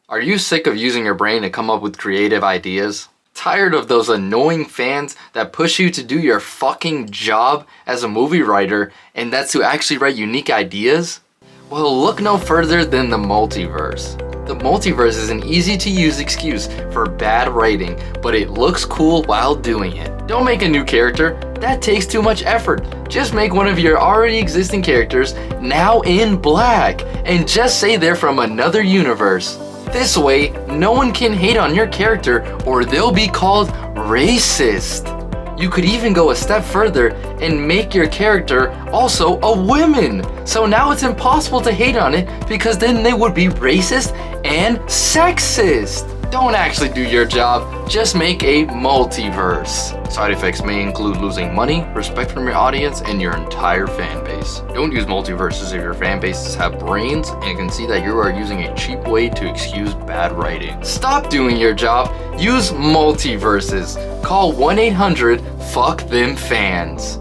Are you sick of using your brain to come up with creative ideas? Tired of those annoying fans that push you to do your fucking job as a movie writer, and that's to actually write unique ideas? Well, look no further than the multiverse. The multiverse is an easy to use excuse for bad writing, but it looks cool while doing it. Don't make a new character, that takes too much effort. Just make one of your already existing characters now in black, and just say they're from another universe. This way, no one can hate on your character or they'll be called racist. You could even go a step further and make your character also a woman. So now it's impossible to hate on it because then they would be racist and sexist. Don't actually do your job, just make a multiverse. Side effects may include losing money, respect from your audience, and your entire fan base. Don't use multiverses if your fan bases have brains and can see that you are using a cheap way to excuse bad writing. Stop doing your job, use multiverses. Call 1-800-FUCK-THEM-FANS.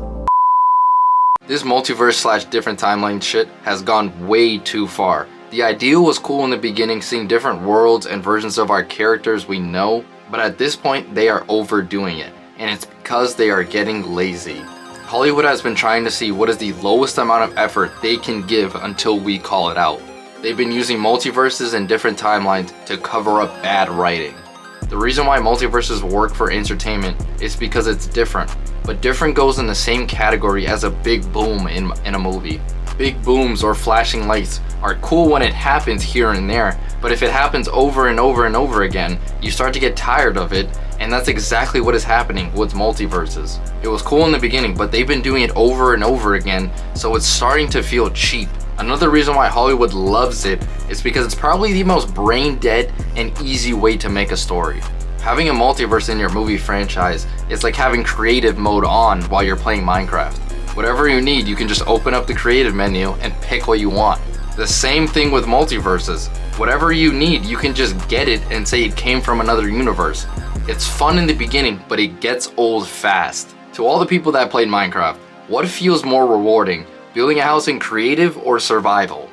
This multiverse / different timeline shit has gone way too far. The idea was cool in the beginning, seeing different worlds and versions of our characters we know, but at this point they are overdoing it, and it's because they are getting lazy. Hollywood has been trying to see what is the lowest amount of effort they can give until we call it out. They've been using multiverses and different timelines to cover up bad writing. The reason why multiverses work for entertainment is because it's different, but different goes in the same category as a big boom in a movie. Big booms or flashing lights are cool when it happens here and there, but if it happens over and over and over again, you start to get tired of it, and that's exactly what is happening with multiverses. It was cool in the beginning, but they've been doing it over and over again, so it's starting to feel cheap. Another reason why Hollywood loves it is because it's probably the most brain dead and easy way to make a story. Having a multiverse in your movie franchise is like having creative mode on while you're playing Minecraft. Whatever you need, you can just open up the creative menu and pick what you want. The same thing with multiverses. Whatever you need, you can just get it and say it came from another universe. It's fun in the beginning, but it gets old fast. To all the people that played Minecraft, what feels more rewarding, building a house in creative or survival?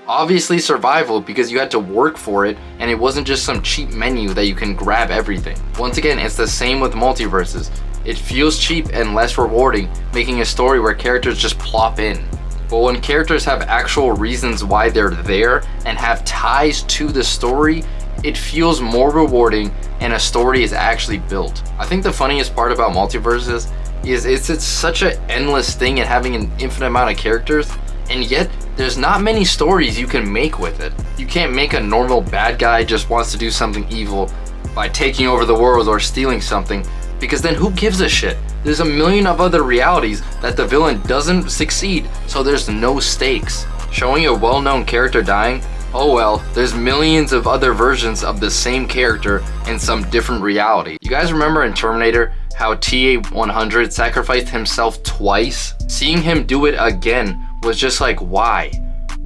Obviously survival, because you had to work for it and it wasn't just some cheap menu that you can grab everything. Once again, it's the same with multiverses. It feels cheap and less rewarding making a story where characters just plop in. But when characters have actual reasons why they're there and have ties to the story, it feels more rewarding and a story is actually built. I think the funniest part about multiverses is it's such an endless thing and having an infinite amount of characters, and yet there's not many stories you can make with it. You can't make a normal bad guy just wants to do something evil by taking over the world or stealing something, because then who gives a shit? There's a million of other realities that the villain doesn't succeed, so there's no stakes. Showing a well-known character dying? Oh well, there's millions of other versions of the same character in some different reality. You guys remember in Terminator how TA-100 sacrificed himself twice? Seeing him do it again was just like, why?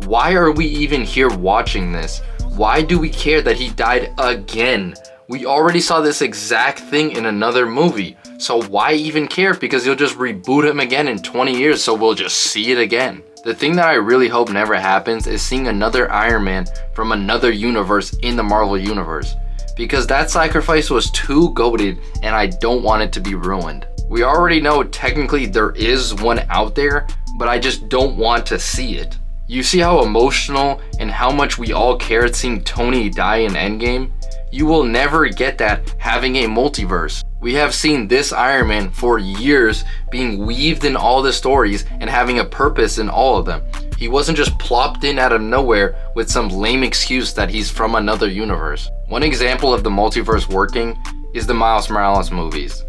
Why are we even here watching this? Why do we care that he died again? We already saw this exact thing in another movie, so why even care? Because you'll just reboot him again in 20 years, so we'll just see it again. The thing that I really hope never happens is seeing another Iron Man from another universe in the Marvel universe, because that sacrifice was too goated and I don't want it to be ruined. We already know technically there is one out there, but I just don't want to see it. You see how emotional and how much we all cared seeing Tony die in Endgame? You will never get that having a multiverse. We have seen this Iron Man for years being weaved in all the stories and having a purpose in all of them. He wasn't just plopped in out of nowhere with some lame excuse that he's from another universe. One example of the multiverse working is the Miles Morales movies.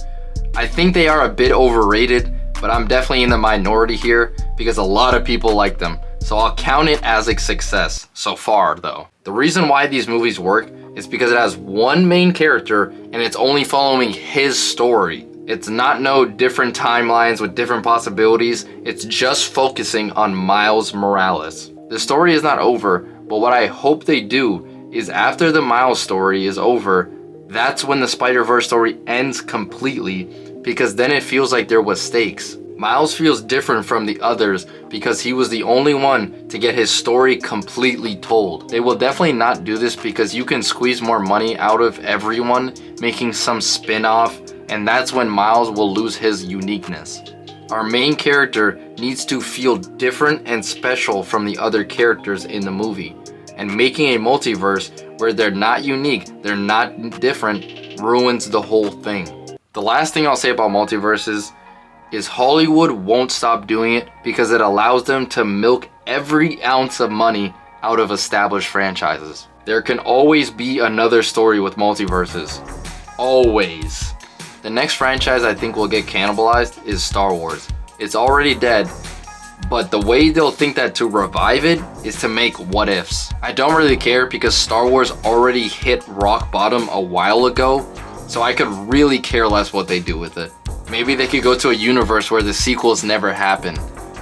I think they are a bit overrated, but I'm definitely in the minority here because a lot of people like them. So I'll count it as a success so far though. The reason why these movies work is because it has one main character and it's only following his story. It's not no different timelines with different possibilities. It's just focusing on Miles Morales. The story is not over, but what I hope they do is after the Miles story is over, that's when the Spider-Verse story ends completely, because then it feels like there was stakes. Miles feels different from the others because he was the only one to get his story completely told. They will definitely not do this because you can squeeze more money out of everyone, making some spin-off, and that's when Miles will lose his uniqueness. Our main character needs to feel different and special from the other characters in the movie, and making a multiverse where they're not unique, they're not different, ruins the whole thing. The last thing I'll say about multiverses is Hollywood won't stop doing it because it allows them to milk every ounce of money out of established franchises. There can always be another story with multiverses. Always. The next franchise I think will get cannibalized is Star Wars. It's already dead, but the way they'll think that to revive it is to make what ifs. I don't really care because Star Wars already hit rock bottom a while ago, so I could really care less what they do with it. Maybe they could go to a universe where the sequels never happen.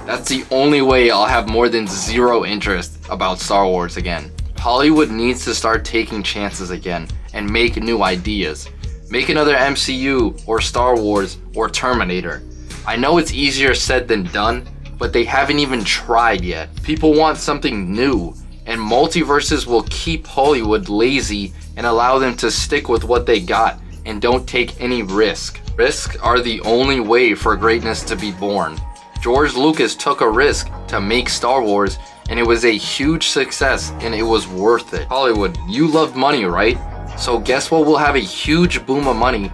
That's the only way I'll have more than zero interest about Star Wars again. Hollywood needs to start taking chances again and make new ideas. Make another MCU or Star Wars or Terminator. I know it's easier said than done, but they haven't even tried yet. People want something new, and multiverses will keep Hollywood lazy and allow them to stick with what they got and don't take any risk. Risks are the only way for greatness to be born. George Lucas took a risk to make Star Wars, and it was a huge success, and it was worth it. Hollywood, you love money, right? So guess what will have a huge boom of money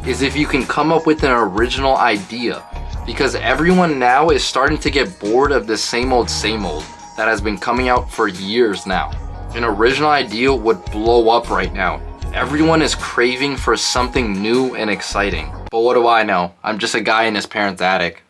is if you can come up with an original idea. Because everyone now is starting to get bored of the same old that has been coming out for years now. An original idea would blow up right now. Everyone is craving for something new and exciting. But what do I know? I'm just a guy in his parents' attic.